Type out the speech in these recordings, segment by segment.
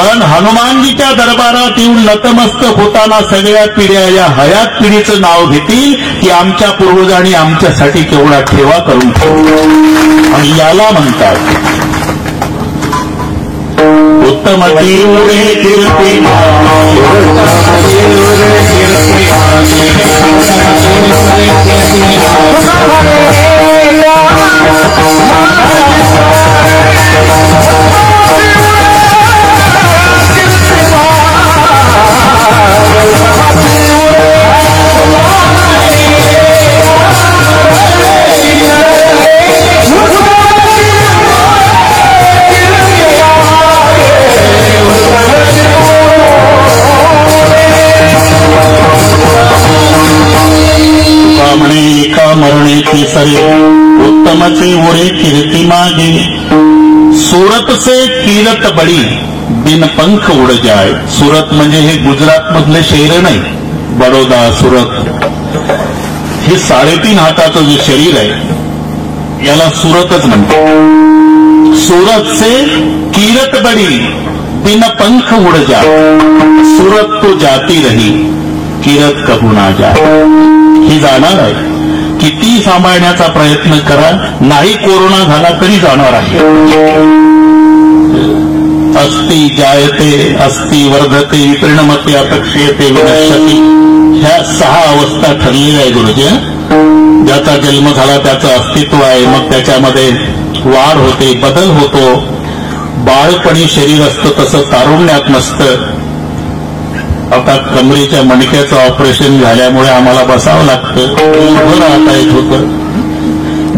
पण हनुमानजीच्या दरबारात येऊन नतमस्तक होताना सगळ्या पिढ्या या हयात पिढीचं नाव घेतील की आमच्या पूर्वजांनी आमच्यासाठी केवढा ठेवा करून ठेवला. आणि याला म्हणतात उत्तमती उरे कीर्ती मरणे सरे उत्तमचे उरे कीर्ती मागे सुरत से कीरत बडी बिन पंख उड जाय. सुरत म्हणजे हे गुजरात मधले शहर नाही, बडोदा सुरत हे 3.5 हाताचं जे शरीर आहे याला सुरतच म्हणतात. सुरत से कीरत बडी बिन पंख उड जाय. सुरत तो जाती रही कीरत कबू ना जाय. ही जाणार आहे. किती सांभाळण्याचा प्रयत्न करा, नाही कोरोना झाला तरी जाणार आहे. अस्ति जायते अस्ति वर्धते विपरिणमते अपक्षयते विनश्यति. ह्या 6 अवस्था ठरलेल्या आहे गुरुजी. ज्याचा जन्म झाला त्याचं अस्तित्व आहे, मग त्याच्यामध्ये वाढ होते, बदल होतो. बाळपणी शरीर असतं तसं तारुण्यात नसतं. आता कमरेच्या मणक्याचं ऑपरेशन झाल्यामुळे आम्हाला बसावं लागतं, उभं राहता येत होतं.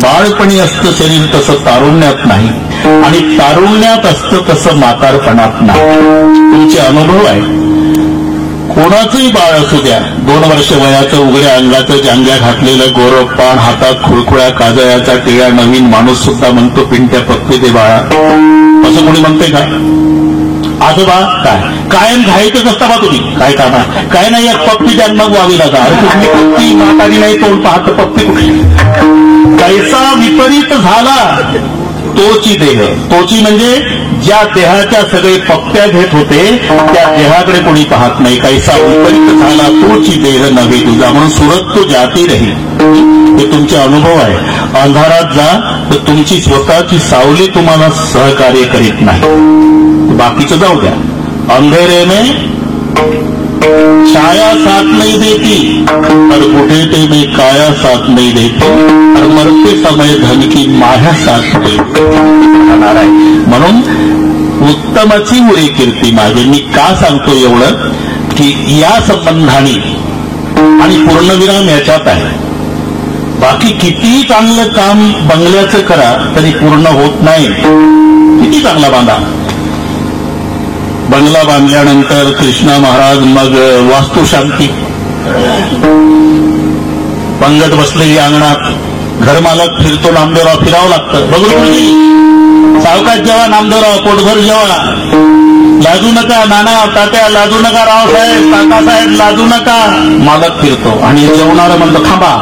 बाळपणी असतं शरीर तसं तारुण्यात नाही, आणि तारुण्यात असतं तसं म्हातारपणात नाही. तुमचे अनुभव आहे. कोणाचंही बाळ असू द्या, 2 वर्ष वयाचं उघड्या अंगाचं जांग्या घातलेलं गोरं पान, हातात खुळखुळ्या काजळ्याचा टिळा नवीन माणूस सुद्धा म्हणतो पिंट्या पप्पी दे बाळा. असं कोणी म्हणते का? आजोबा काय कायम घाईतच असता बा तुम्ही, काय काम आहे? काय नाही, एक पप्पी द्या मग वावी लागा. तुम्ही पप्पी म्हातारी नाही तोंड पाहत पप्पी कुठली. कैसा विपरीत झाला तोची देह. तोची म्हणजे ज्या देहाच्या सगळे पप्प्या घेत होते त्या देहाकडे कोणी पाहत नाही. कैसा विपरीत झाला तोची देह नव्हे तुझा. म्हणून सुरत तो जाती रही. हे तुमचे अनुभव आहे. अंधारात जा तर तुमची स्वतःची सावली तुम्हाला सहकार्य करीत नाही. बाकीचं जाऊ द्या. अंधेरे में छाया साथ नहीं देती और बुढ़ेपे में काया साथ नहीं देती और मरते समय धन की माया साथ देती. म्हणून उत्तमाची उरे कीर्ती मागे. मी का सांगतो एवढं की या संबंधाने आणि पूर्णविराम याच्यात आहे. बाकी किती चांगलं काम बंगल्याचं करा तरी पूर्ण होत नाही. किती चांगला बांधा. बंगला बांधल्यानंतर कृष्णा महाराज मग वास्तुशांती, पंगत बसलेली अंगणात, घरमालक फिरतो नामदेवराव, फिरावं लागतं. बघून सावकाश जेव्हा नामदेवराव, पोटभर जेव्हा, लाजू नका नाना तात्या, लाजू नका रावसाहेब, काकासाहेब लाजू नका. मालक फिरतो आणि जेवणारा म्हणतो थांबा,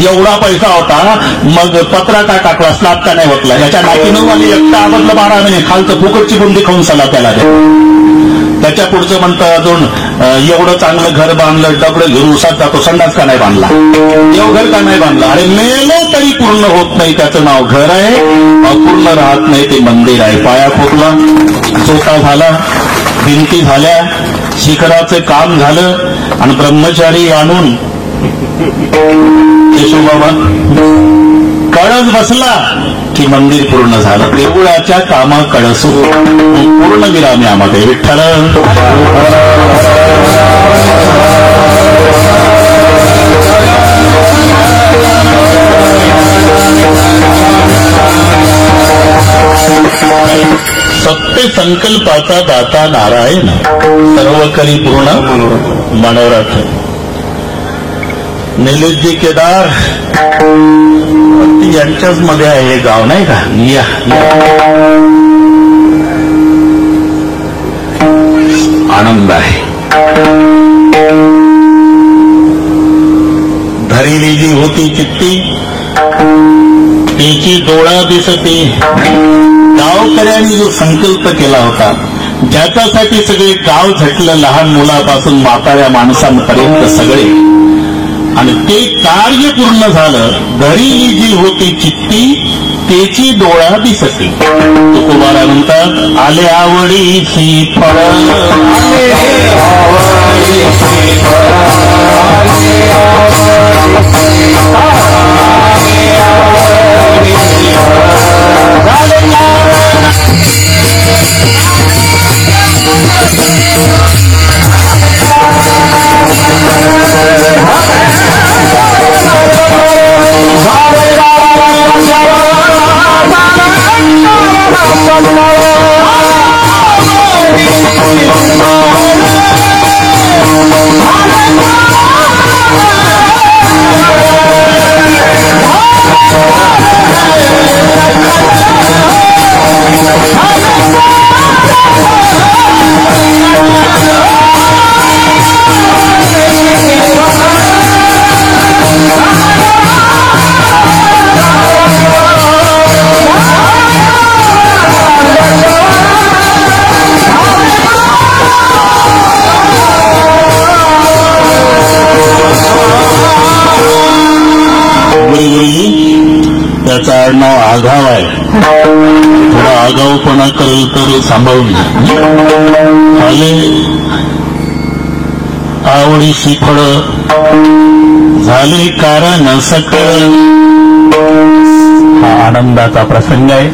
एवढा पैसा होता मग पत्रा का टाकला, स्लाब का नाही होतला. याच्या नाकीनं वाली एकटा आवडलं 12 महिने, खालचं फुकटची बुंदी खाऊन सला त्याला. त्याच्या पुढचं म्हणतं अजून एवढं चांगलं घर बांधलं, डबडं घेऊन उसात जातो, संडास का नाही बांधला, देवघर का नाही बांधला. अरे मेलं तरी पूर्ण होत नाही. त्याचं नाव घर आहे, अपूर्ण राहत नाही ते मंदिर आहे. पाया फुटला, चोथा झाला, भिंती झाल्या, शिखराचं काम झालं आणि ब्रह्मचारी आणून यशोबाबा कळस बसला की मंदिर पूर्ण झालं. देवळाच्या कामाकडं पूर्ण विराम यामध्ये. विठ्ठल सत्य संकल्पाचा दाता नारायण, सर्व करी पूर्ण मनोरथ. निलेशजी केदार यांच्याच मध्ये आहे हे गाव नाही का? या आनंद आहे. धरिली जी होती चित्ती तिची डोळा दिसते. गावकऱ्यांनी जो संकल्प केला होता, ज्याच्यासाठी सगळे गाव झटलं, लहान मुलापासून म्हाताऱ्या माणसांपर्यंत सगळे, आणि ते कार्य पूर्ण झालं. धरली जी होती चित्ती त्याची डोळा दिसती. तुकोबारा म्हणतात, आले आवडीची फळ, त्याचं आडनाव आघाव आहे. थोडा आगाऊपणा करेल तर सांभाळून घ्या. आले आवडीची फळ, झाले कारण सकळ. हा आनंदाचा प्रसंग आहे.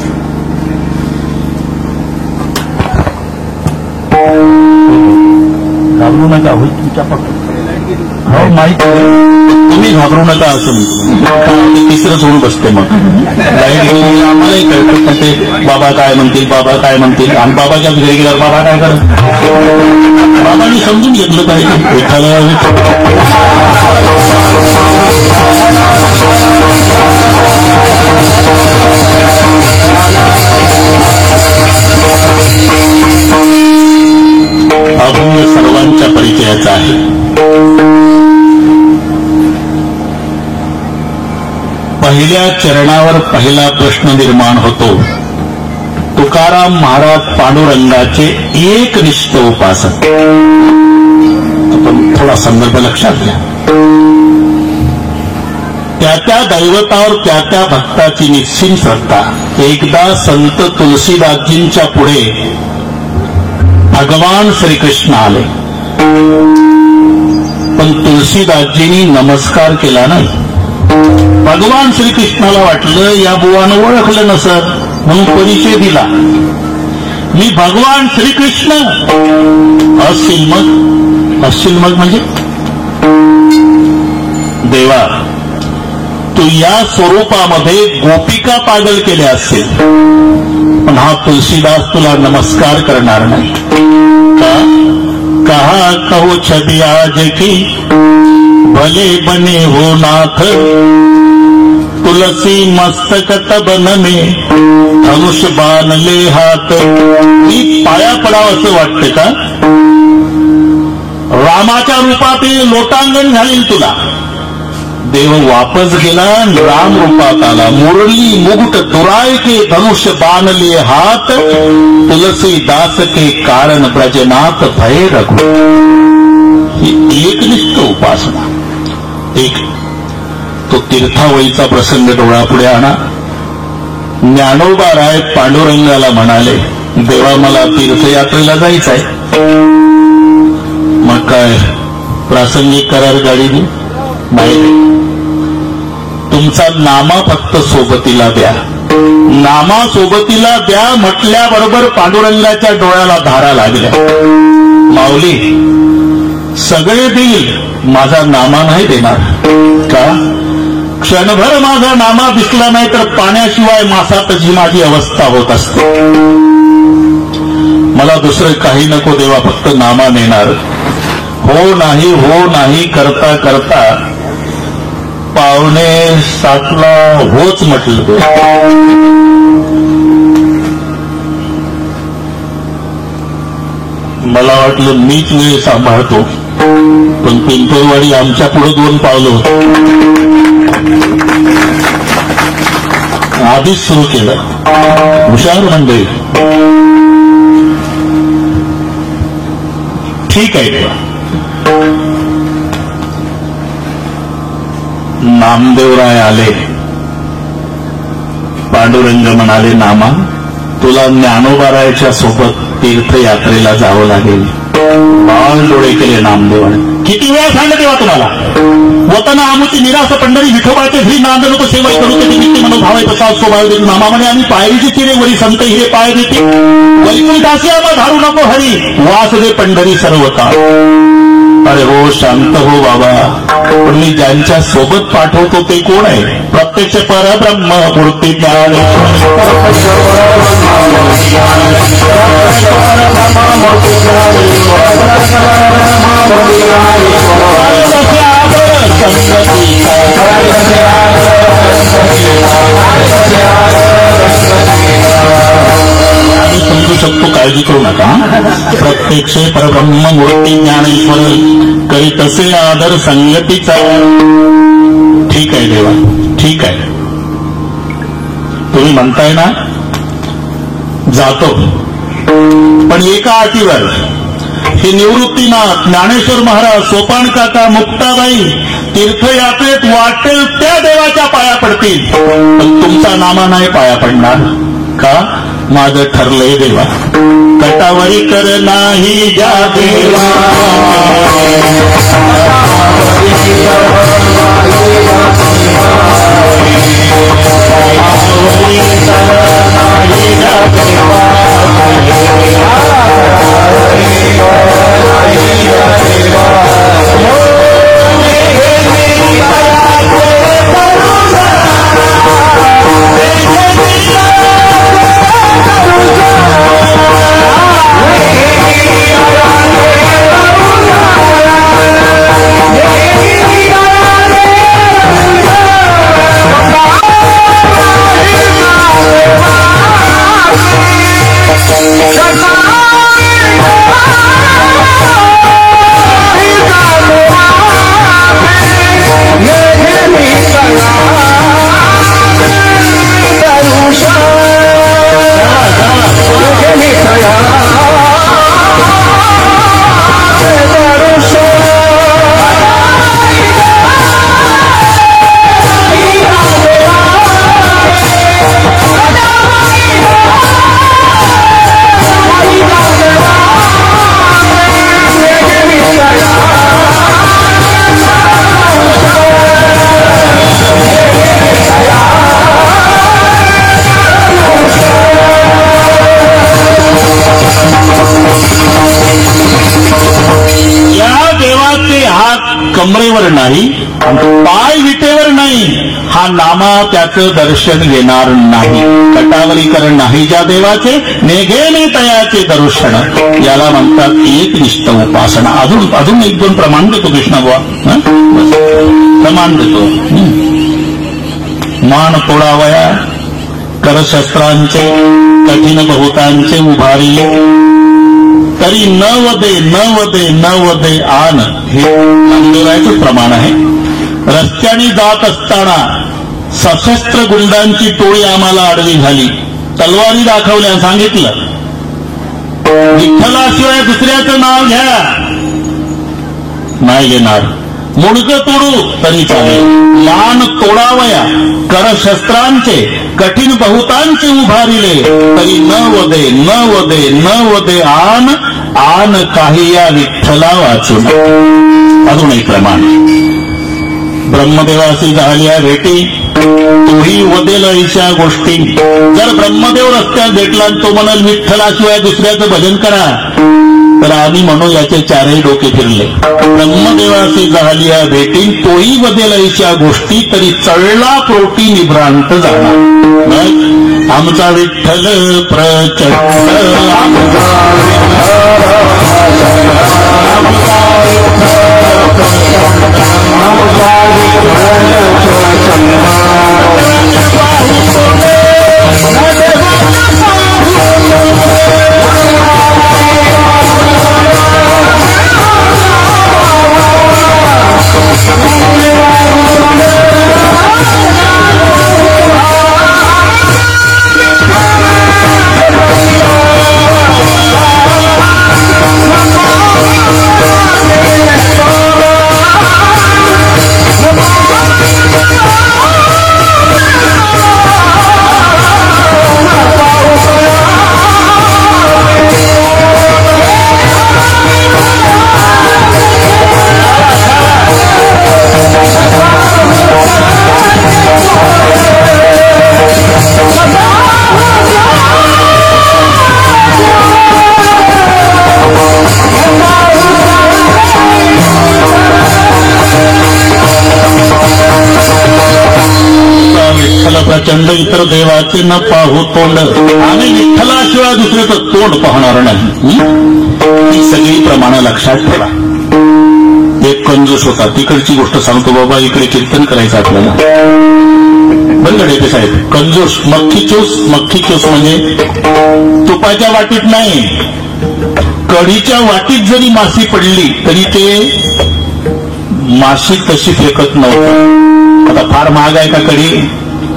घाबरू नका, होईल तुमच्या पक्ष माहिती, तुम्ही घाबरू नका असं म्हणतो. तिसरंच होऊन बसते मग लाईट गेली, आम्हालाही कळतं पण ते बाबा काय म्हणतील, बाबा काय म्हणतील. आणि बाबाच्याच घरी गेल्यावर बाबा काय करत, बाबांनी समजून घेतलं पाहिजे. एखादा अभंग सर्वांच्या परिचयाचा आहे. पहिल्या चरणावर पहिला प्रश्न निर्माण होतो. तुकाराम महाराज पांडुरंगाचे एकनिष्ठ उपासक. आपण थोडा संदर्भ लक्षात घ्या. त्या दैवतावर त्या भक्ताची निश्चित श्रद्धा. एकदा संत तुलसीदासजींच्या पुढे भगवान श्रीकृष्ण आले, पण तुलसीदासजींनी नमस्कार केला नाही. भगवान श्रीकृष्णाला वाटलं या बुवानं ओळखलं नसत, म्हणून परिचय दिला. मी भगवान श्रीकृष्ण असतील मग म्हणजे देवा, तू या स्वरूपामध्ये गोपिका पागल केल्या असतील, पण हा तुलसीदास तुला नमस्कार करणार नाही का? कहा कहो छबी आज की भले बने हो नाथ, तुलसी मस्तक तबन में धनुष बाण ले हात. मी पाया पडावं असं वाटतं का? रामाच्या रूपात लोटांगण घालील तुला. देव वापस गेला, राम रूपात आला. मुरली मुकुट दुराय के धनुष बाण ले हात, तुलसीदास के कारण ब्रजनाथ भय रघु. ही एकनिष्ठ उपासना. एक तो तीर्थावळीचा प्रसंग डोळ्यापुढे आणा. ज्ञानोबा राय पांडुरंगाला म्हणाले, देवा मला तीर्थयात्रेला जायचं आहे. मग काय प्रासंगिक करार गाडीने नाही, तुमचा नामा फक्त सोबतीला द्या. नामा सोबतीला द्या म्हटल्याबरोबर पांडुरंगाच्या डोळ्याला धारा लागल्या. माऊली सगळे देईल, माझा नामा नाही देणार का? क्षणभर माझा नामा दिसला नाही तर पाण्याशिवाय मासातची माझी अवस्था होत असते. मला दुसरं काही नको देवा, फक्त नामा नेणार. हो नाही करता करता 6:45 होच म्हटलं. मला वाटलं मीच वेळ सांभाळतो, पण पिंपळवाडी आमच्या पुढे 2 पावलं आधीच सुरू केलं. हुशार मंडळी. ठीक आहे देवा. नामदेवराय आले. पांडुरंग म्हणाले, नामा तुला ज्ञानोबारायाच्या सोबत तीर्थयात्रेला जावं लागेल. बाळ डोळे केले नामदेवाने. किती वेळा सांगलं तेव्हा तुम्हाला, वतना आमुची निरास पंढरी विठोबाचे घरी नांद नको सेवा करू ते निमित्त मनोभावे प्रसाद स्वभाव देतो. नामा म्हणे आम्ही पायरीची चिरे वरी संत हिरे पाय देते. वैकुंठासी आम्हा धारू नको हरी वास दे पंढरी सर्वता. अरे हो शांत हो बाबा, पण मी ज्यांच्या सोबत पाठवतो ते कोण आहे? प्रत्यक्ष परब्रह्म मूर्ती ज्ञान समजू शकतो, काळजी करू नका. प्रत्यक्ष परब्रह्म मूर्ती ज्ञानेश्वर करी तसे आदर संगतीचा. ठीक आहे देवा, ठीक आहे. तुम्ही म्हणताय ना जातो, पण एका अटीवर. हे निवृत्तीनाथ ज्ञानेश्वर महाराज, सोपान काका, मुक्ताबाई तीर्थयात्रेत वाटेल त्या देवाच्या पाया पडतील, पण तुमचा नामा नाही पाया पडणार. का? माझं ठरलंय देवा, कटावरी कर नाही ज्या देवा. कमरेवर नाही, पाय विटेवर नाही, हा नामा त्याचं दर्शन घेणार नाही. कटावरीकरण नाही ज्या देवाचे, नेघेने तयाचे दर्शन. याला म्हणतात एकनिष्ठ उपासना. अजून एक दोन प्रमाण देतो कृष्णा बुवा, प्रमाण देतो. मान तोडावया करशस्त्रांचे, कठीण बहुतांचे उभारी, तरी न वदे न वदे न वदे आन. हे नामदेवरायाचं प्रमाण आहे. रस्त्याने जात असताना सशस्त्र गुंडांची टोळी आम्हाला आडवी झाली. तलवारी दाखवल्या, सांगितलं विठ्ठलाशिवाय दुसऱ्याचं नाव घ्या, नाही घेणार. मुडकं तोडू तरी चालेल. मान तोडावया करशस्त्रांचे, कठीण बहुतांचे उभारिले, तरी न वदे न वदे न वदे आन आन काही या विठ्ठला वाचून. अजून एक प्रमाण. ब्रह्मदेवाशी झाल्या भेटी, तोही वदेल ऐशा गोष्टी. जर ब्रह्मदेव रस्त्यात भेटला तो म्हणाल विठ्ठलाशिवाय दुसऱ्याचं भजन करा, तर आम्ही म्हणू याचे चारही डोके फिरले. ब्रह्मदेवाशी झाल्या भेटी, तोही वदेल ऐशा गोष्टी, तरी चळला प्रोटी निभ्रांत झाला. आमचा विठ्ठल प्रचंड, प्रचंड इतर देवाचे न पाहू तोंड, आम्ही विठ्ठलाशिवाय दुसऱ्याचं तोंड पाहणार नाही. ही सगळी प्रमाणं लक्षात ठेवा. एक कंजूस होता, तिकडची गोष्ट सांगतो बाबा, इकडे कीर्तन करायचं आपल्याला. बरं डेके साहेब, कंजूस मक्खी चूस म्हणजे तुपाच्या वाटीत नाही, कढीच्या वाटीत जरी माशी पडली तरी ते माशी तशी फेकत नव्हतं. आता फार महाग आहे का कढी?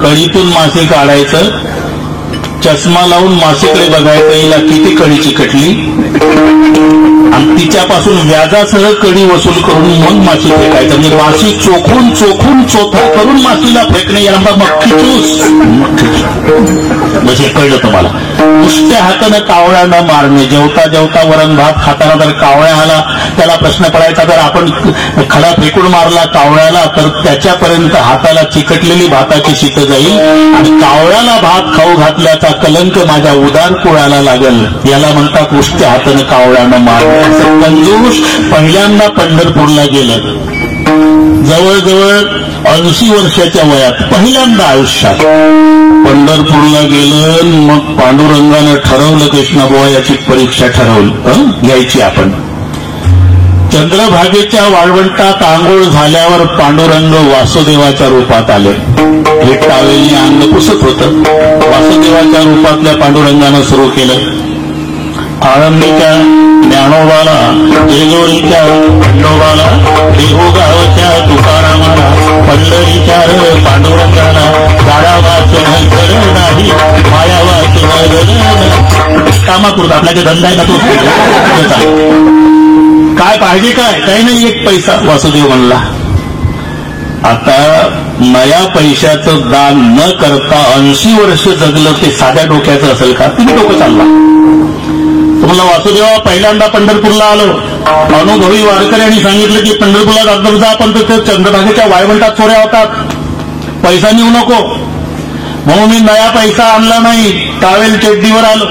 कढीतून मासे काढायचं, चष्मा लावून मासेकडे बघायचं, हिला किती कढी चिकटली, आणि तिच्यापासून व्याजासह कढी वसूल करून मग माशी फेकायचं. म्हणजे माशी चोखून चोथा करून माशीला फेकणे, याला मक्खी चूस. म्हणजे कळलं तुम्हाला. नुसत्या हातानं कावळ्यानं मारणे, जेवता जेवता वरण भात खाताना जर कावळ्या आला, त्याला प्रश्न पडायचा, जर आपण खडा फेकून मारला कावळ्याला तर त्याच्यापर्यंत हाताला चिकटलेली भाताची शीत जाईल, आणि कावळ्याला भात खाऊ घातल्याचा कलंक माझ्या उदार कुळाला लागल. याला म्हणतात नुसत्या हातानं कावळ्यानं मारणे. असं कंजूस पहिल्यांदा पंढरपूरला गेलं, जवळजवळ 80 वर्षाच्या वयात पहिल्यांदा आयुष्यात पंढरपूरला गेलं. मग पांडुरंगानं ठरवलं, कृष्णाबुवा याची परीक्षा ठरवली घ्यायची आपण. चंद्रभागेच्या वाळवंटात आंघोळ झाल्यावर पांडुरंग वासुदेवाच्या रूपात आले. हे टावेलने अंग पुसत होतं. वासुदेवाच्या रूपातल्या पांडुरंगानं सुरू केलं. आळंदीच्या ज्ञानोबाला, जेजोरीच्या खंडोबाला, देहूगावच्या तुकारामाला, पंढरीच्या पांडुरंगाला, गाडा वाचून कर नाही, माया वाचून कामापुरत आपल्याकडे धंदा आहे ना तो. काय पाहिजे काय? काही नाही, एक पैसा. वासुदेव म्हणला, आता नया पैशाचं दान न करता 80 वर्ष जगलं ते साध्या डोक्याचं असेल का? तुम्ही डोकं चालला. तुम्हाला वासुदेवा पहिल्यांदा पंढरपूरला आलो, अनुभवी वारकऱ्यांनी सांगितलं की पंढरपूरला जात जा, पण ते चंद्रभागेच्या वाळवंटात चोऱ्या होतात, पैसा नेऊ नको. म्हणून मी नया पैसा आणला नाही, टावेल चड्डीवर आलो.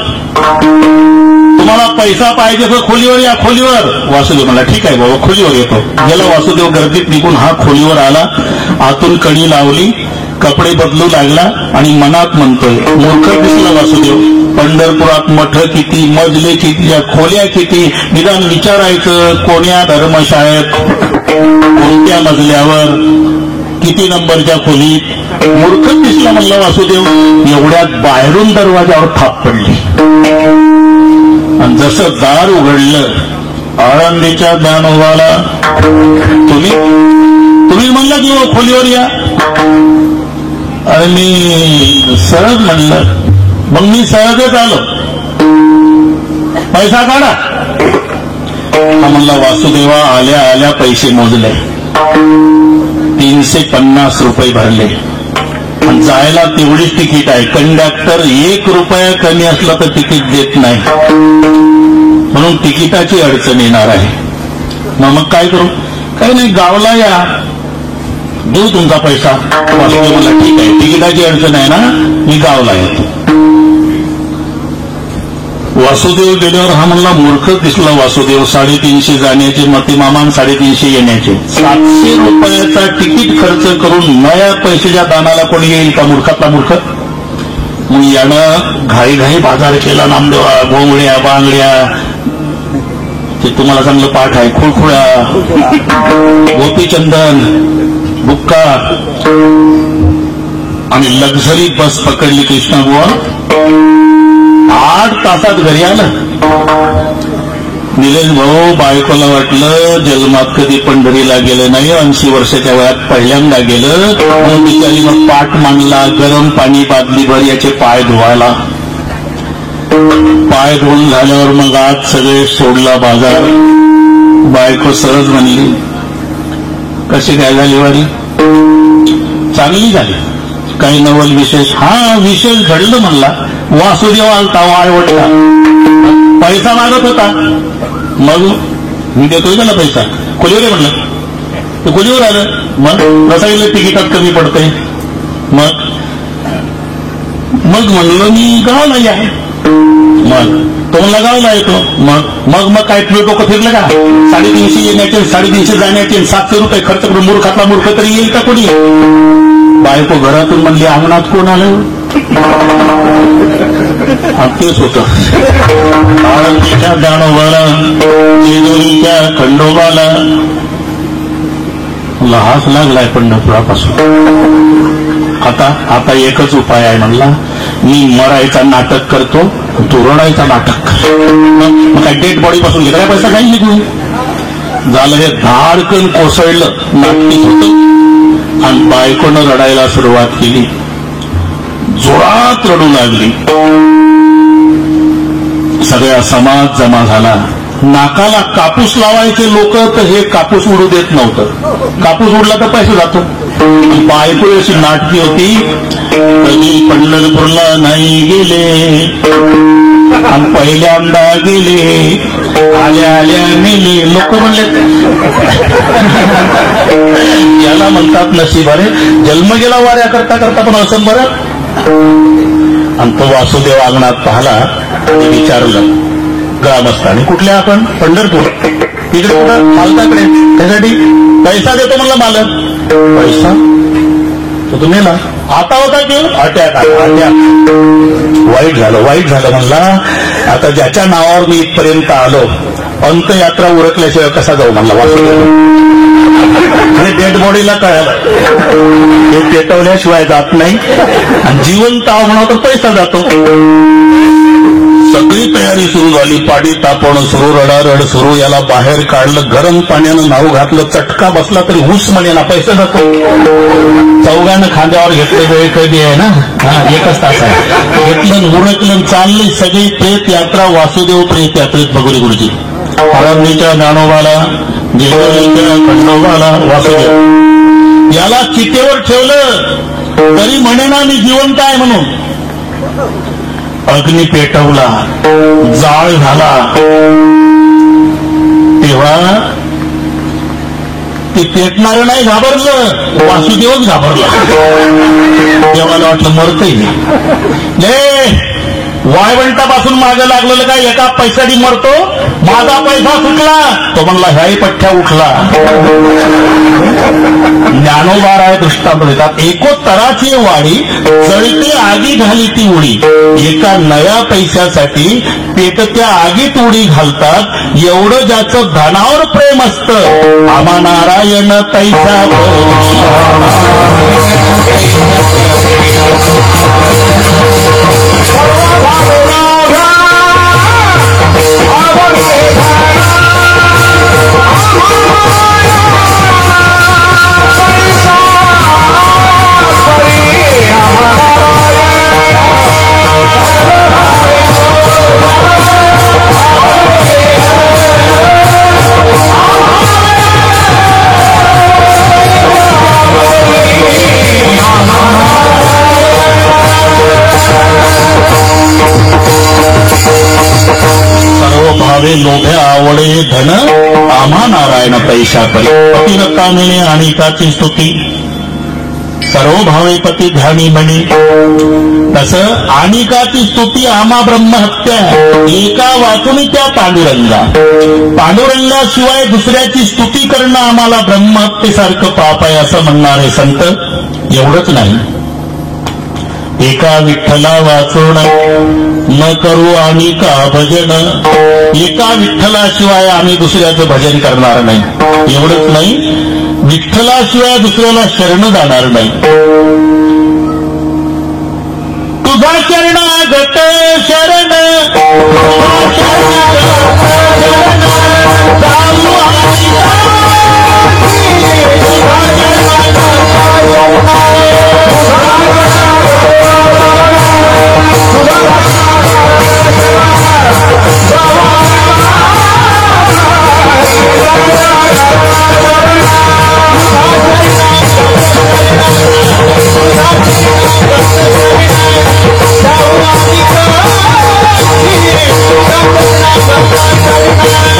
तुम्हाला पैसा पाहिजे तर खोलीवर या, खोलीवर. वासुदेव म्हणला ठीक आहे बाबा, खोलीवर येतो. गेला वासुदेव गर्दीत निघून हा खोलीवर आला, आतून कडी लावली, कपडे बदलू लागला आणि मनात म्हणतोय, मूर्ख दिसला वासुदेव. पंढरपुरात मठ किती, मजले किती, खोल्या किती, निदान विचारायचं कोण्या धर्मशाळेत, कोणत्या मजल्यावर, किती नंबरच्या खोलीत. मूर्ख दिसला म्हणला वासुदेव. एवढ्यात बाहेरून दरवाजावर थाप पडली, आणि जसं दार उघडलं, आळंदीच्या ज्ञानोबाला, तुम्ही म्हणला की खोलीवर या. आणि मी सहज म्हणलं, मग मी सहजच आलो, पैसा काढा. हा म्हणला वासुदेवा आल्या आल्या पैसे मोजले, 350 रुपये भरले, आणि जायला तेवढीच तिकीट आहे. कंडक्टर 1 रुपया कमी असला तर तिकीट देत नाही, म्हणून तिकिटाची अडचण येणार आहे. मग काय करू? काही नाही, गावला या, देऊ तुमचा पैसा. वासुदेव म्हणला ठीक आहे, तिकिटाची अडचण आहे ना, मी गावला येतो. वासुदेव गेल्यावर हा म्हणला मूर्ख दिसला वासुदेव. 350 जाण्याचे, मती मामान 350 येण्याचे, 700 रुपयाचा तिकीट खर्च करून नया पैशाच्या दानाला कोणी येईल का? मूर्खातला मूर्ख. मग यानं घाई बाजार केला. नामदेवा, घोंगड्या, बांगड्या, ते तुम्हाला चांगलं पाठ आहे, खुळखुळा, गोपीचंदन, बुक्का, आणि लक्झरी बस पकडली. कृष्णाबुवा 8 तासात घरी आलं. निलेश भाऊ, बायकोला वाटलं जन्मात कधी पंढरीला गेलं नाही, 80 वर्षाच्या वयात पहिल्यांदा गेलं, म्हणून बिचारी मग पाठ मांडला, गरम पाणी बादलीभर याचे पाय धुवायला. पाय धुवून झाल्यावर मग आज सगळे सोडला बाजार. बायको सहज म्हणली, कशी काय झाली वारी? चांगली झाली. काही नवल विशेष? हा, विशेष घडलं म्हणला. वासुदेव आलता, वाळवंटा, पैसा मागत होता. मग मी देतोय त्याला पैसा. खोलीवर म्हणलं, तो खोलीवर आलं. मग रसायला तिकिटात कमी पडतंय. मग म्हणलं मी गावाला या. मग तो म्हणला गावाला येतो. मग काय तुझं डोकं फिरलं का? 350 येण्याचे, 350 जाण्याचे, 700 रुपये खर्च करून मूर्खातला मूर्ख तरी येईल का कोणी? बायको घरातून म्हणली अंगणात कोण आलं? तेच होत. आळंदीच्या ज्ञानोबाला, जेजुरीच्या खंडोबाला हाच लागलाय पंढरपुरापासून. आता एकच उपाय आहे म्हणला, मी मरायचा नाटक करतो, तू रडायचा नाटक कर. मग काय डेड बॉडी पासून घेतला पैसा काही निघून झालं. हे धाडकन कोसळलं, नाटकीच होतं. आणि बायकोनं रडायला सुरुवात केली, जोरात रडू लागली. सगळा समाज जमा झाला. नाकाला कापूस लावायचे लोक तर हे कापूस उडू देत नव्हतं. कापूस उडला तर पैसे जातो. बायको अशी नाटकी होती, कधी पंढरपूरला नाही गेले आणि पहिल्यांदा गेले, आल्या आल्या मेले. लोक म्हणले याला म्हणतात नशीब. अरे जन्म गेला वाऱ्या करता करता, पण असं बरं. आणि तो वासुदेव अंगणात पाहला, विचारलं ग्रामस्थाने, कुठल्या आपण? पंढरपूर. तिकडे कुठं? मालकाकडे. त्यासाठी पैसा देतो म्हणला मालक. पैसा तो तुम्ही ना आता होता की अटॅक वाईट झालं म्हणला. आता ज्याच्या नावावर मी इथपर्यंत आलो, अंतयात्रा उरकल्याशिवाय कसा जाऊ म्हणला वासुदेव. आणि डेड बॉडीला कळालं हे पेटवल्याशिवाय जात नाही, आणि जिवंत आव म्हणा तर पैसा जातो. सगळी तयारी सुरू झाली. पाडी तापवणं सुरू, रडारड सुरू. याला बाहेर काढलं, गरम पाण्यानं नाव घातलं. चटका बसला तरी हुस म्हणे ना, पैसा जातो. चौघानं खांद्यावर घेतलं. वेळ कधी आहे ना, एकच तास आहे. घेतलं, उरकलं, चालली सगळी प्रेत यात्रा. वासुदेव प्रेत यात्रेत भगवरी गुरुजी. आळंदीच्या ज्ञानोबाला, जेजुरीच्या खंडोबाला वासुदेव. याला चितेवर ठेवलं तरी म्हणे ना मी जिवंत आहे म्हणून. अग्नी पेटवला, जाळ झाला. तेव्हा ते पेटणारं नाही घाबरलं, वासुदेवच घाबरला. देवाला वाटलं मरतही नाही. वाळवंटापासून मागे लागलेलं काय एका पैशानी मरतो, माझा पैसा सुटला. तो म्हणला ह्याही पठ्ठ्या उठला. ज्ञानोबाराय दृष्टांत देतात, एकोत्तराची वाडी जळती आगी घाली ती उडी. एका नव्या पैशासाठी पेटत्या आगीत उडी घालतात. एवढं ज्याचं धनावर प्रेम असतं, आम्हा नारायण पैसा लोभ्या आवडे धन, आम्हा नारायण पैशा परी. पतिरता मिळे अनिकाची स्तुती, सर्व भावे पती ध्यानी म्हणे. तसं अनिकाची स्तुती आम्हा ब्रह्महत्या. एका वाचून त्या पांडुरंगाशिवाय दुसऱ्याची स्तुती करणं आम्हाला ब्रह्महत्येसारखं पाप आहे असं म्हणणारे संत. एवढंच नाही, एका विठ्ठला वाचून न करू आम्ही का भजन. एका विठ्ठलाशिवाय आम्ही दुसऱ्याचं भजन करणार नाही. एवढंच नाही, विठ्ठलाशिवाय दुसऱ्याला शरण जाणार नाही. तुझा शरणागत शरण Thank you.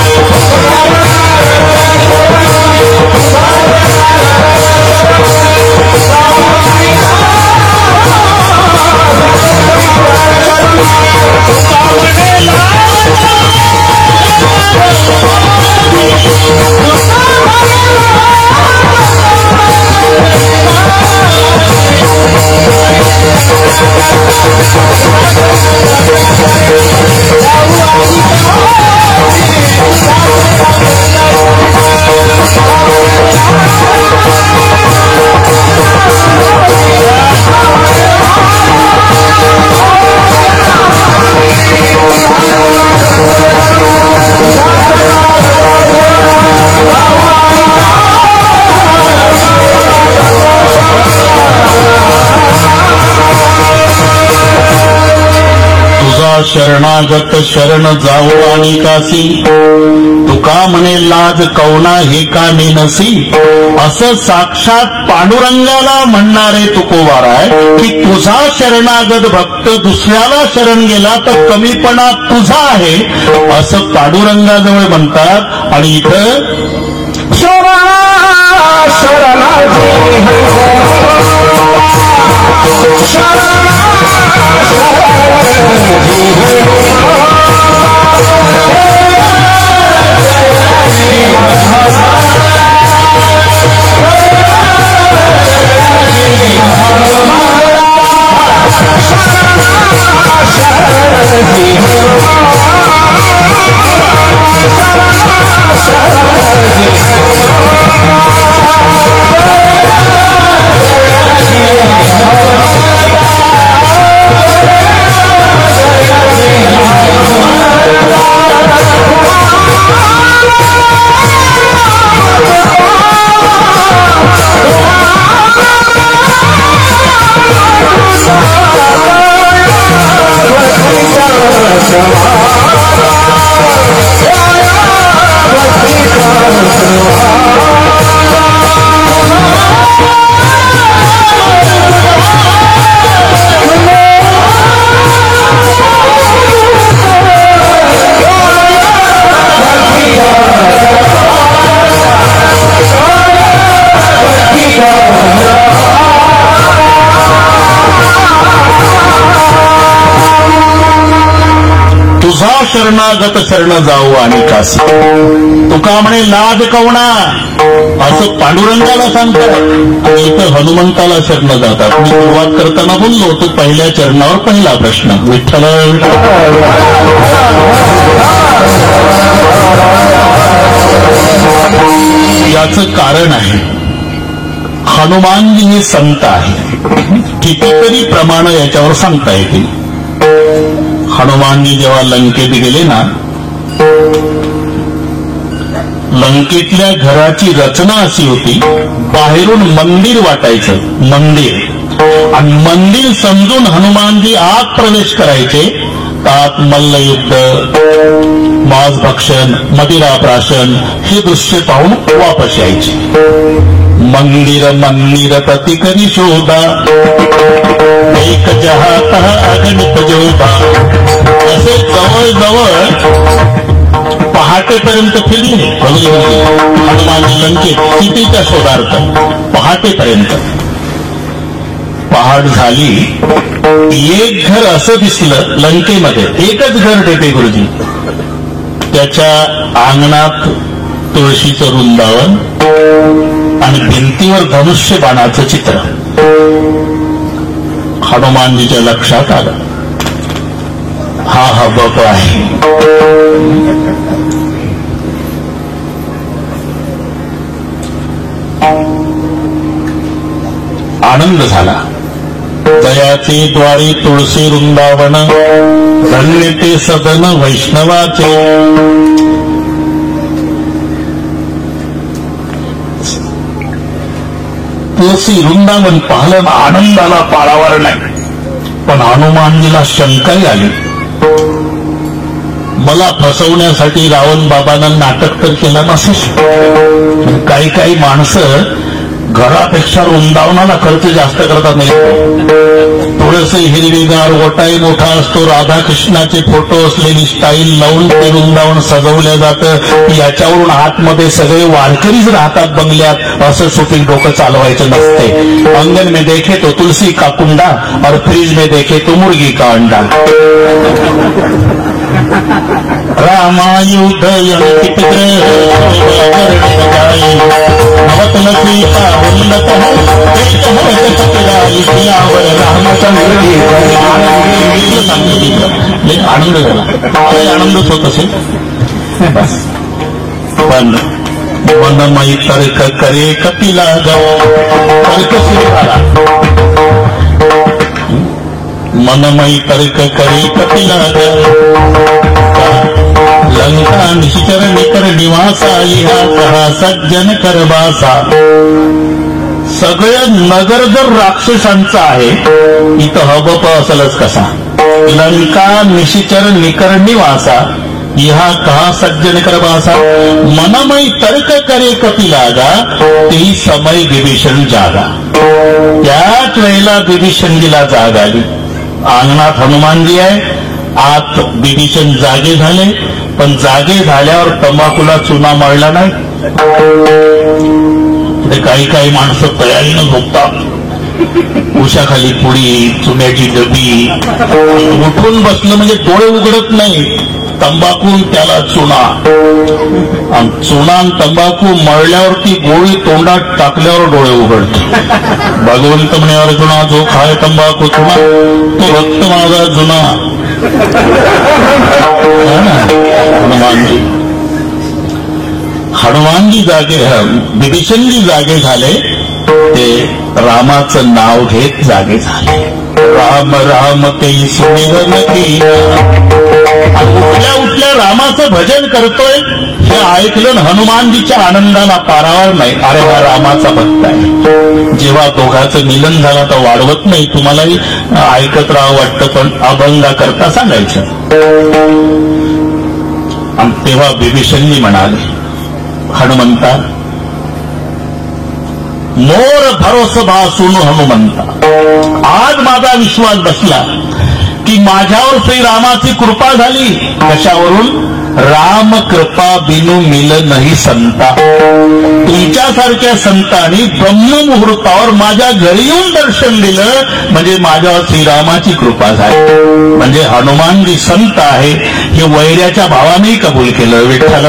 शरणागत शरण जाऊ आणि कासी तुका म्हणे लाज कवना हे का नसी. असं साक्षात पांडुरंगाला म्हणणारे तुकोबार आहे की तुझा शरणागत भक्त दुसऱ्याला शरण गेला तर कमीपणा तुझा आहे असं पांडुरंगाजवळ म्हणतात. आणि इथं शरणागत शरण जाऊ आणि कासी तुका म्हणे लाज कवना असं पांडुरंगाला सांगतात. आणि इथं हनुमंताला शरण जातात. मी सुरुवात करताना बोललो होतो पहिल्या चरणावर पहिला प्रश्न विठ्ठल याचं कारण आहे हनुमानजी हे संत आहे. कितीतरी प्रमाण याच्यावर सांगता येतील. हनुमानजी जेव्हा लंकेत गेले ना लंकेतल्या घराची रचना अशी होती बाहेरून मंदिर वाटायचं मंदिर आणि मंदिर समजून हनुमानजी आत प्रवेश करायचे. आत मल्लयुद्ध मांसभक्षण मदिराप्राशन हे दृश्य पाहून वापस यायचे. मंदिर मंदिर प्रतिकरी शोधा एक जहात अगणित जोधा असे जवळजवळ पहाटेपर्यंत फिरले हनुमानजी लंकेत कितीच्या शोधार्थ पहाटेपर्यंत. पहाट झाली एक घर असं दिसलं लंकेमध्ये एकच घर टेपे गुरुजी. त्याच्या अंगणात तुळशीचं वृंदावन आणि भिंतीवर धनुष्य बाणाचं चित्र. हनुमानजीच्या लक्षात आलं हा हबप आहे. आनंद झाला. दयाचे द्वारे तुळशी वृंदावन धन्य ते सदन वैष्णवाचे. तुळशी वृंदावन पाहिलं आनंदाला पारावर नाही. पण हनुमानजीला शंकाही आली. मला फसवण्यासाठी रावण बाबांना नाटक तर केला नसेल. काही काही माणसं घरापेक्षा वृंदावनाला खर्च जास्त करतात नाही. थोडस हिरवीगार वटाई मोठा असतो राधाकृष्णाचे फोटो असलेली स्टाईल लावून ते वृंदावन सजवलं जातं. याच्यावरून आतमध्ये सगळे वारकरीच राहतात बंगल्यात असं शूटिंग डोकं चालवायचं नसते. अंगण में देखे तो तुलसी का कुंडा और फ्रिज में देखे तो मुर्गी का अंडा. रामायुध आनंद झाला. आनंदच होत असेल. पण मनमयी तर्क करे कपिला तर्क सुरू झाला. मनमयी तर्क करे कपिला लंका निश्चर निकर निवासा इहा कहा सज्जन करबासा. सगळं नगर जर राक्षसांचं आहे इथं हबप असेलच कसा. लंका निशिचर निकर निवासा इहा कहा सज्जन कर बासा मनमय तर्क करे कपी लागा तेही समय विभीषण जागा. त्याच वेळेला विभीषणजीला जाग आली. अंगणात हनुमानजी आहे, आत विभीषण जागे झाले. पण जागे झाल्यावर तंबाखूला चुना मळला नाही. काही काही माणसं तयारीनं झोपतात. उशाखाली पुडी, चुन्याची डबी, उठून बसलं म्हणजे डोळे उघडत नाही. तंबाखू त्याला चुना, चुना तंबाखू मळल्यावरती गोळी तोंडात टाकल्यावर डोळे उघडते. भगवंत म्हणे अर्जुना जो खाय तंबाखू चुना तो रक्त माझा जुना. हनुमानजी जागे, विभीषणजी जागे झाले. ते रामाचं नाव घेत जागे झाले. राम राम ते सुमिरन केला. उठल्या उठल्या रामाचं भजन करतोय हे ऐकलं हनुमानजीच्या आनंदाला पारावर नाही. अरे हा रामाचा भक्त आहे. जेव्हा दोघांचं मिलन झालं तर वाढवत नाही, तुम्हालाही ऐकत राहावं वाटतं, पण अभंगा करता सांगायचं. आणि तेव्हा विभीषणजी म्हणाले हनुमंता मोर भरोस भासून हनुमंता. आज माझा विश्वास बसला की माझ्यावर श्रीरामाची कृपा झाली. कशावरून? राम कृपा बिनु मिल नाही संता. तुमच्यासारख्या संतांनी ब्रह्ममुहूर्तावर माझ्या घरी येऊन दर्शन दिलं म्हणजे माझ्यावर श्रीरामाची कृपा झाली. म्हणजे हनुमानजी संत आहे हे वैऱ्याच्या भावानेही कबूल केलं. विठ्ठल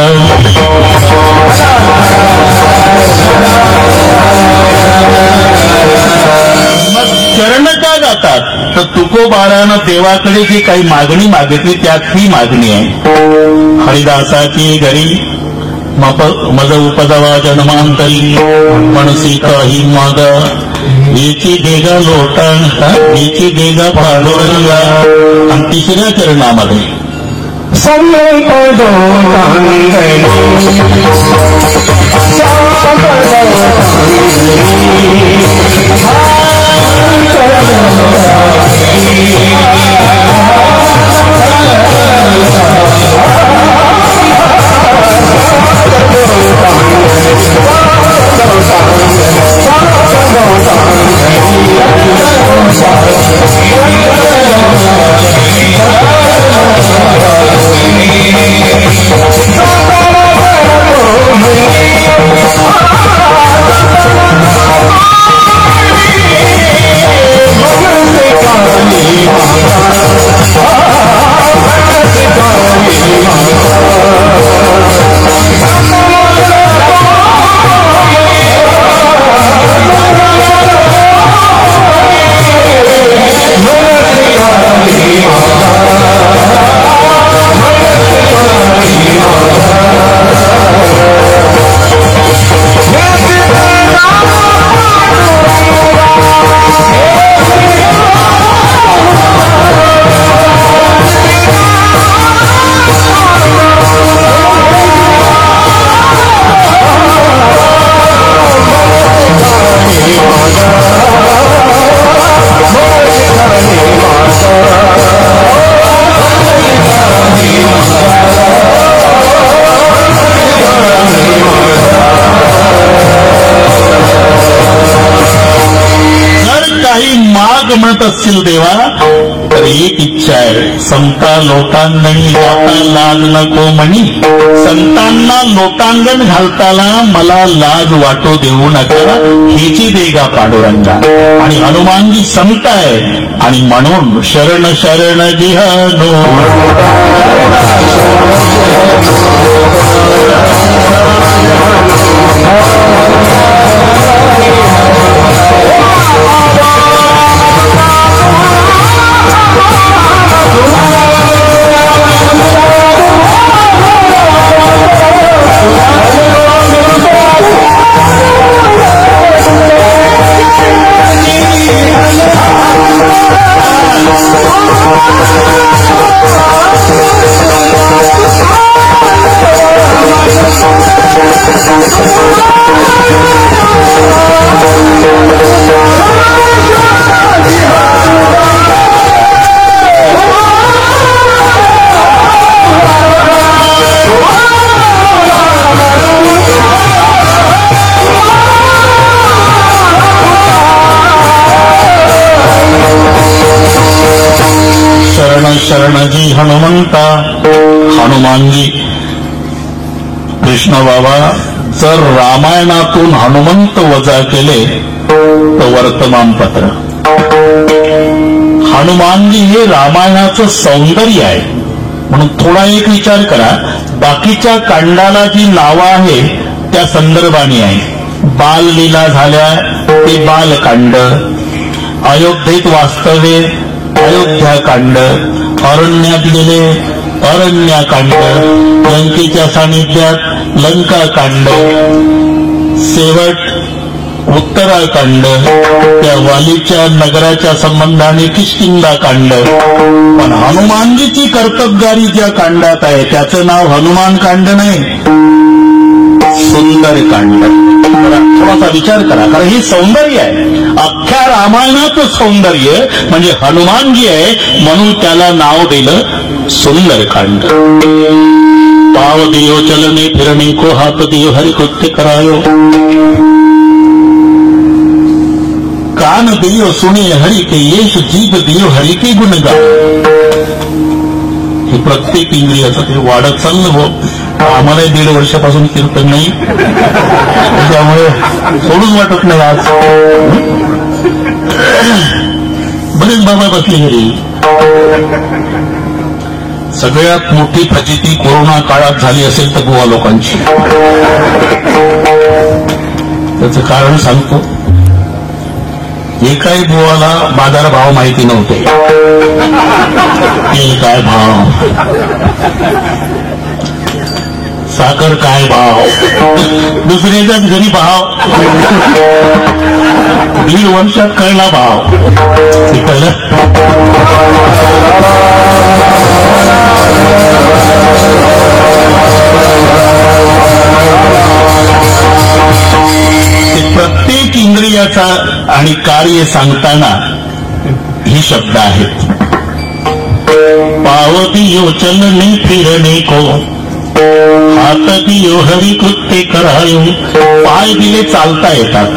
मग चरण का जातात? तर तुकोबारानं देवाकडे जी काही मागणी मागितली त्यात ही मागणी आहे. हरिदासाची घरी मज उपदवा जन्मांतरी मनसी काही माग याची देगा लोटा याची देगा पाडोरला. आणि तिसऱ्या चरणामध्ये म्हणत असतील देवा तर एक इच्छा आहे. संता लोटांगणी जाता लाज नको म्हणी. संतांना लोटांगण घालताना मला लाज वाटो देऊ नका हिची देगा पांडुरंगा. आणि हनुमानजी संत आहे आणि म्हणून शरण शरण जिहानो शरणजी हनुमंता. हनुमानजी, कृष्ण बाबा, जर रामायणातून हनुमंत वजा केले तर वर्तमानपत्र. हनुमानजी हे रामायणाचं सौंदर्य आहे. म्हणून थोडा एक विचार करा, बाकीच्या कांडाला जी नावं आहे त्या संदर्भाने आहे. बाललीला झाल्या ते बालकांड, अयोध्येत वास्तव्य अयोध्याकांड, अरण्यात गेले अरण्याकांड, लंकेच्या सानिध्यात लंकाकांड, शेवट उत्तराकांड, त्या वालीच्या नगराच्या संबंधाने किष्किंधाकांड. पण हनुमानजीची कर्तबगारी ज्या कांडात आहे त्याचं नाव हनुमान कांड नाही, सुंदरकांड. थोडासा विचार करा, कारण हे सौंदर्य आहे. अख्ख्या रामायणाचं सौंदर्य म्हणजे हनुमानजी आहे, म्हणून त्याला नाव दिलं सुंदरकांड. पाव दियो चलने फिरने को, हात दियो हरि कृत्य करायो, कान दियो सुने हरि के यश, जीभ दियो हरि के गुण गायो. हे प्रत्येक इंद्रियाचं ते वाढत चाललं हो. आम्हाला 1.5 वर्षापासून कीर्तन नाही, त्यामुळे सोडूच वाटत नाही. आज बरेच बाबा बसले घरी. सगळ्यात मोठी फजिती कोरोना काळात झाली असेल तर गोवा लोकांची. त्याचं कारण सांगतो. एकाही बुवाला बाजारभाव माहिती नव्हते. तेल काय भाव, साखर काय भाव, दुसऱ्याच्याच घरी भाव. 1.5 वर्षात कळला भाव. कळलं. प्रत्येक इंद्रियाचा आणि कार्य सांगताना ही शब्द आहेत. पाव दियो चलने फिरने को, हात दियो हरि कृत्य करायो. पाय दिले चालता येतात,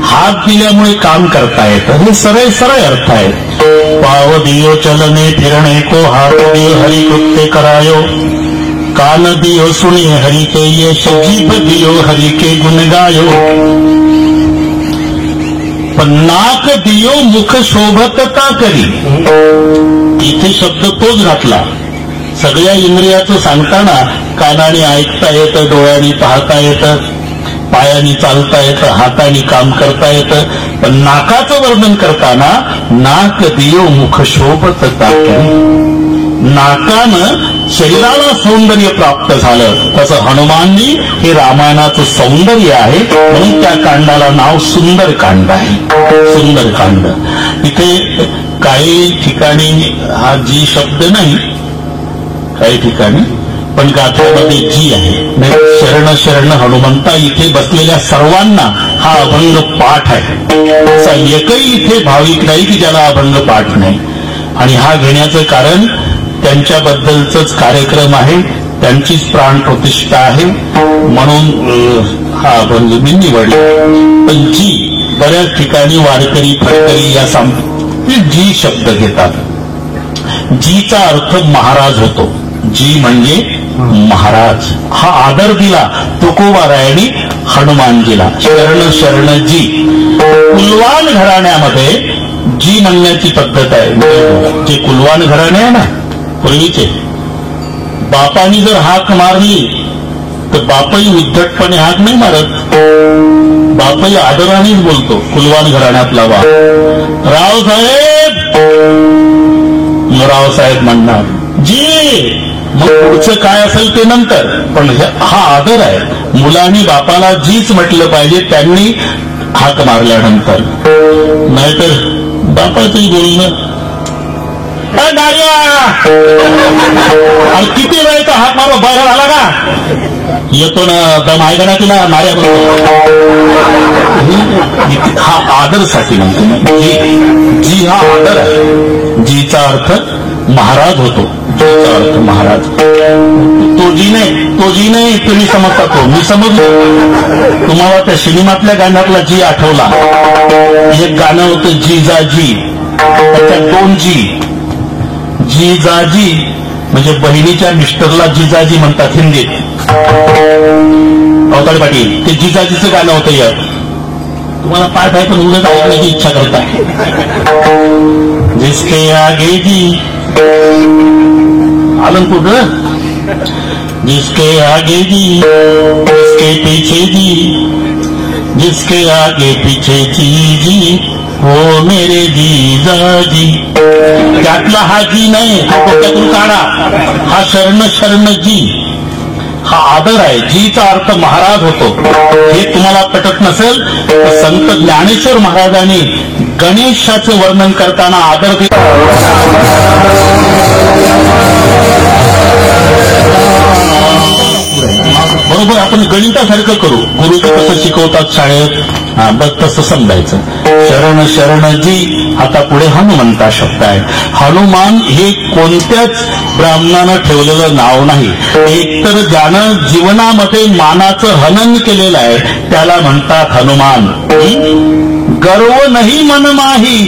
हात दिल्यामुळे काम करता येतं. हे सरळ सरळ अर्थ आहे. पाव दियो चलने फिरने को, हात दियो हरि कृत्य करायो, कान दियो सुने हरि के यश, जीभ दियो हरि के गुण गायो. पण नाक दियो मुख शोभतता करी, इथे शब्द तोच घातला. सगळ्या इंद्रियाचं सांगताना कानाने ऐकता येतं, डोळ्यांनी पाहता येतं, पायाने चालता येतं, हाताने काम करता येतं. पण नाकाचं वर्णन करताना नाक दियो मुख शोभतता करी, नाकानं शरीराला सौंदर्य प्राप्त झालं. तसं हनुमानजी हे रामायणाचं सौंदर्य आहे, म्हणून त्या कांडाला नाव सुंदरकांड आहे. सुंदरकांड. इथे काही ठिकाणी हा जी शब्द नाही, काही ठिकाणी पण गाथ्यामध्ये जी आहे. शरण शरण हनुमंता. इथे बसलेल्या सर्वांना हा अभंग पाठ आहे. असा एकही इथे भाविक नाही की ज्याला अभंग पाठ नाही. आणि हा घेण्याचं कारण त्यांच्याबद्दलच कार्यक्रम आहे, त्यांचीच प्राण प्रतिष्ठा आहे, म्हणून हा अभंग मी निवडला. पण जी बऱ्याच ठिकाणी वारकरी फडकरी या जी शब्द घेतात. जीचा अर्थ महाराज होतो. जी म्हणजे महाराज. हा आदर दिला तुकोबारायांनी हनुमानजीला. शरण शरण जी. कुलवान घराण्यामध्ये जी म्हणण्याची पद्धत आहे. जे कुलवान घराणे आहे ना पूर्वीचे, बापानी जर हाक मारली तर बापही उद्धटपणे हाक नाही मारत, बापही आदरानेच बोलतो. कुलवान घराण्यातला बाप रावसाहेब, रावसाहेब म्हणणार जी. मग पुढचं काय असेल ते नंतर, पण हा आदर आहे. मुलांनी बापाला जीच म्हटलं पाहिजे त्यांनी हाक मारल्यानंतर. नाहीतर बापाचंही बोलणं किती वेळेचा हाक मारो बाहेर आला का येतो ना, दम आहे का ना तुला मार्या. हा आदरसाठी म्हणतो. जी हा आदर आहे. जीचा अर्थ महाराज होतो. जीचा अर्थ महाराज. तो जी नाही तुम्ही समजता. तो मी समजलो. तुम्हाला त्या सिनेमातल्या गाण्यातला जी आठवला. एक गाणं होतं जिजा जी, त्याच्यात 2 जी. जिजाजी म्हणजे बहिणीच्या मिस्टरला जिजाजी म्हणतात हिंदीत. अवताडे पाटील ते जिजाजीचं गाणं होतं या. तुम्हाला पाठ आहे पण उलट ऐकण्याची इच्छा करताय. जिसके आगे जी आलं कुठं, जिसके आगे जी जिसके पीछे जी, जिसके आगे पीछे जी जी हो मेरे जीजाजी. त्यातला हा जी नाही, हा डोक्यातून काढा. हा शरण शरण जी, हा आदर आहे. जीचा अर्थ महाराज होतो. हे तुम्हाला पटत नसेल तर संत ज्ञानेश्वर महाराजांनी गणेशाचं वर्णन करताना आदर बरोबर आपण गणितासारखं करू. गुरुजी कसं शिकवतात शाळेत, बस तसं समजायचं. शरण शरण जी. आता पुढे हनुमंता शब्द आहे. हनुमान हे कोणत्याच ब्राह्मणानं ठेवलेलं नाव नाही. एकतर ज्यानं जीवनामध्ये मानाचं हनन केलेलं आहे त्याला म्हणतात हनुमान. गर्व नाही मन माही,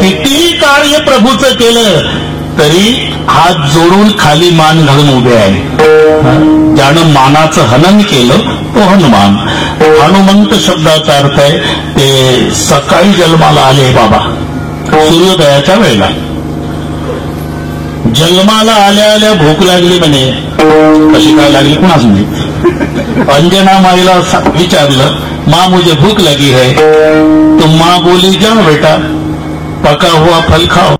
किती कार्य प्रभूचं केलं तरी हात जोडून खाली मान घालून उभे आहे. ज्यानं मानाचं हनन केलं तो हनुमान. हनुमंत शब्दाचा अर्थ आहे ते सकाळी जन्माला आले बाबा, सूर्योदयाच्या वेळेला. जन्माला आल्या आल्या भूक लागली म्हणे. कशी काय लागली कुणाच नाही. अंजना माईला विचारलं, माँ मुझे भूख लगी है. तो माँ बोली जाओ बेटा पका हुआ फल खाओ.